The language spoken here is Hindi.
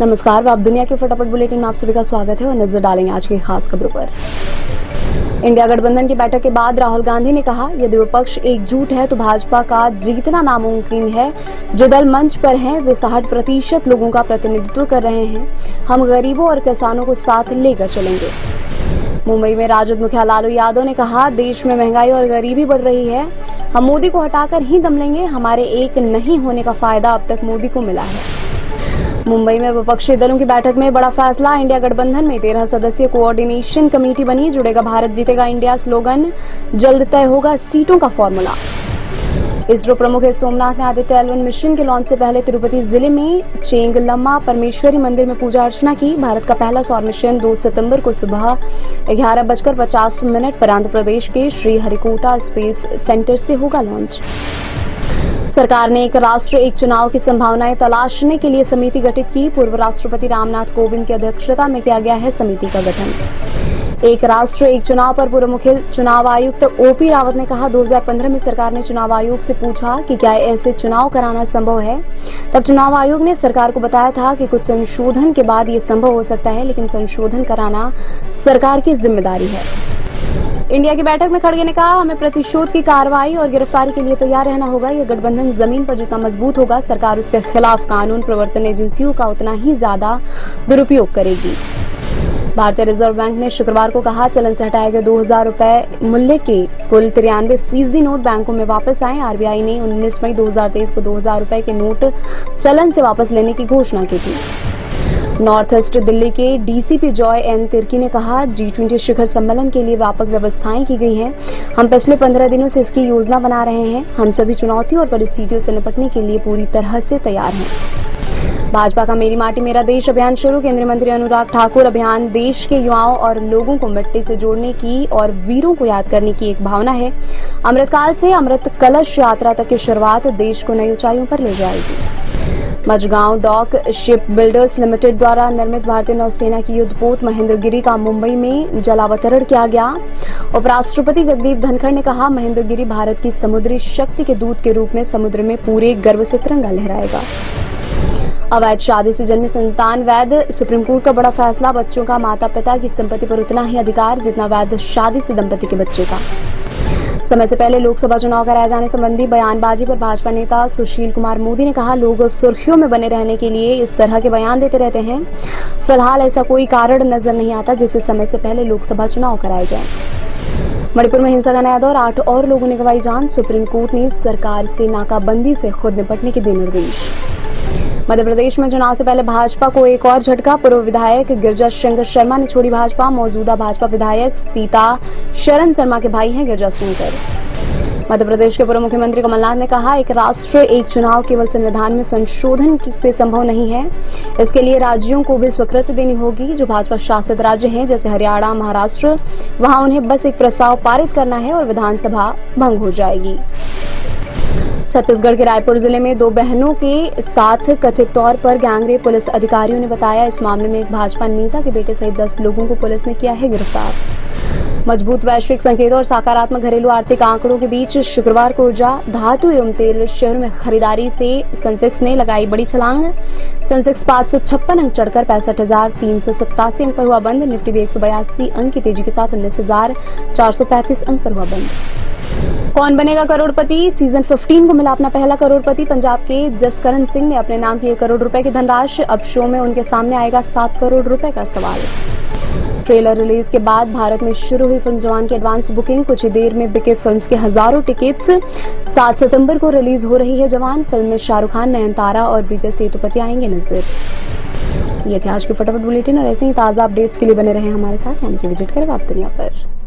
नमस्कार, आप दुनिया के फटाफट बुलेटिन में आप सभी का स्वागत है और नजर डालेंगे आज की खास खबरों पर। इंडिया गठबंधन की बैठक के बाद राहुल गांधी ने कहा, यदि विपक्ष एकजुट है तो भाजपा का जीतना नामुमकिन है। जो दल मंच पर हैं वे 60% लोगों का प्रतिनिधित्व कर रहे हैं। हम गरीबों और किसानों को साथ लेकर चलेंगे। मुंबई में राजद मुखिया लालू यादव ने कहा, देश में महंगाई और गरीबी बढ़ रही है। हम मोदी को हटाकर ही दम लेंगे। हमारे एक नहीं होने का फायदा अब तक मोदी को मिला है। मुंबई में विपक्षी दलों की बैठक में बड़ा फैसला। इंडिया गठबंधन में 13 सदस्यीय कोऑर्डिनेशन कमेटी बनी। जुड़ेगा भारत जीतेगा इंडिया स्लोगन, जल्द तय होगा सीटों का फॉर्मूला। इसरो प्रमुख सोमनाथ ने आदित्य L1 मिशन के लॉन्च से पहले तिरुपति जिले में चेंगलम्मा परमेश्वरी मंदिर में पूजा अर्चना की। भारत का पहला सौर मिशन 2 सितंबर को सुबह 11:50 पर आंध्र प्रदेश के श्रीहरिकोटा स्पेस सेंटर से होगा लॉन्च। सरकार ने एक राष्ट्र एक चुनाव की संभावनाएं तलाशने के लिए समिति गठित की। पूर्व राष्ट्रपति रामनाथ कोविंद की अध्यक्षता में किया गया है समिति का गठन। एक राष्ट्र एक चुनाव पर पूर्व मुख्य चुनाव आयुक्त OP रावत ने कहा, 2015 में सरकार ने चुनाव आयोग से पूछा कि क्या ऐसे चुनाव कराना संभव है। तब चुनाव आयोग ने सरकार को बताया था कि कुछ संशोधन के बाद ये संभव हो सकता है, लेकिन संशोधन कराना सरकार की जिम्मेदारी है। इंडिया की बैठक में खड़गे ने कहा, हमें प्रतिशोध की कार्रवाई और गिरफ्तारी के लिए तैयार रहना होगा। यह गठबंधन जमीन पर जितना मजबूत होगा, सरकार उसके खिलाफ कानून प्रवर्तन एजेंसियों का उतना ही ज्यादा दुरुपयोग करेगी। भारतीय रिजर्व बैंक ने शुक्रवार को कहा, चलन से हटाए गए 2000 रुपए मूल्य के कुल 93% नोट बैंकों में वापस आए। RBI ने 19 मई 2023 को 2000 रुपए के नोट चलन से वापस लेने की घोषणा की थी। नॉर्थ ईस्ट दिल्ली के DCP जॉय N तिर्की ने कहा, G20 शिखर सम्मेलन के लिए व्यापक व्यवस्थाएं की गई हैं। हम पिछले 15 दिनों से इसकी योजना बना रहे हैं। हम सभी चुनौतियों और परिस्थितियों से निपटने के लिए पूरी तरह से तैयार हैं। भाजपा का मेरी माटी मेरा देश अभियान शुरू। केंद्रीय मंत्री अनुराग ठाकुर, अभियान देश के युवाओं और लोगों को मिट्टी से जोड़ने की और वीरों को याद करने की एक भावना है। अमृतकाल से अमृत कलश यात्रा तक की शुरुआत देश को नई ऊंचाइयों पर ले जाएगी। Mazagon dock shipbuilders limited द्वारा निर्मित भारतीय नौसेना की युद्धपोत महेंद्रगिरी का मुंबई में जलावतरण किया गया। उपराष्ट्रपति जगदीप धनखड़ ने कहा, महेंद्रगिरी भारत की समुद्री शक्ति के दूत के रूप में समुद्र में पूरे गर्व से तिरंगा लहराएगा। अवैध शादी से जन्मे संतान वैध। सुप्रीम कोर्ट का बड़ा फैसला। बच्चों का माता पिता की संपत्ति पर उतना ही अधिकार जितना वैध शादी से दंपति के बच्चे का। समय से पहले लोकसभा चुनाव कराए जाने संबंधी बयानबाजी पर भाजपा नेता सुशील कुमार मोदी ने कहा, लोग सुर्खियों में बने रहने के लिए इस तरह के बयान देते रहते हैं। फिलहाल ऐसा कोई कारण नजर नहीं आता जिससे समय से पहले लोकसभा चुनाव कराए जाएं। मणिपुर में हिंसा का नया दौर, 8 और लोगों ने गंवाई जान। सुप्रीम कोर्ट ने सरकार से नाकाबंदी से खुद निपटने के दिए निर्देश। मध्य प्रदेश में चुनाव से पहले भाजपा को एक और झटका। पूर्व विधायक गिरजा शंकर शर्मा ने छोड़ी भाजपा। मौजूदा भाजपा विधायक सीता शरण शर्मा के भाई हैं गिरजा शंकर। मध्य प्रदेश के पूर्व मुख्यमंत्री कमलनाथ ने कहा, एक राष्ट्र एक चुनाव केवल संविधान में संशोधन से संभव नहीं है। इसके लिए राज्यों को भी स्वीकृति देनी होगी। जो भाजपा शासित राज्य हैं जैसे हरियाणा, महाराष्ट्र, वहां उन्हें बस एक प्रस्ताव पारित करना है और विधानसभा भंग हो जाएगी। छत्तीसगढ़ के रायपुर जिले में 2 बहनों के साथ कथित तौर पर गैंगरेप, पुलिस अधिकारियों ने बताया। इस मामले में एक भाजपा नेता के बेटे सहित 10 लोगों को पुलिस ने किया है गिरफ्तार। मजबूत वैश्विक संकेतों और सकारात्मक घरेलू आर्थिक आंकड़ों के बीच शुक्रवार को ऊर्जा, धातु एवं तेल शेयरों में खरीदारी से सेंसेक्स ने लगाई बड़ी छलांग। सेंसेक्स 556 अंक चढ़कर 65,387 अंक पर हुआ बंद। निफ्टी भी 182 अंक की तेजी के साथ 19,435 अंक पर हुआ बंद। कौन बनेगा करोड़पति? सीजन 15 को मिला अपना पहला करोड़पति। पंजाब के जसकरण सिंह ने अपने नाम की 1 करोड़ रुपए की धनराशि। अब शो में उनके सामने आएगा 7 करोड़ रुपए का सवाल। ट्रेलर रिलीज के बाद भारत में शुरू हुई फिल्म जवान की एडवांस बुकिंग। कुछ ही देर में बिके फिल्म के हजारों टिकट्स। 7 सितंबर को रिलीज हो रही है जवान। फिल्म में शाहरुख खान, नयनतारा और विजय सेतुपति आएंगे नजर। ये थे आज के फटाफट बुलेटिन और ऐसे ही ताज़ा अपडेट्स के लिए बने रहे हमारे साथ, यानी कि विजिट करें आप दुनिया पर।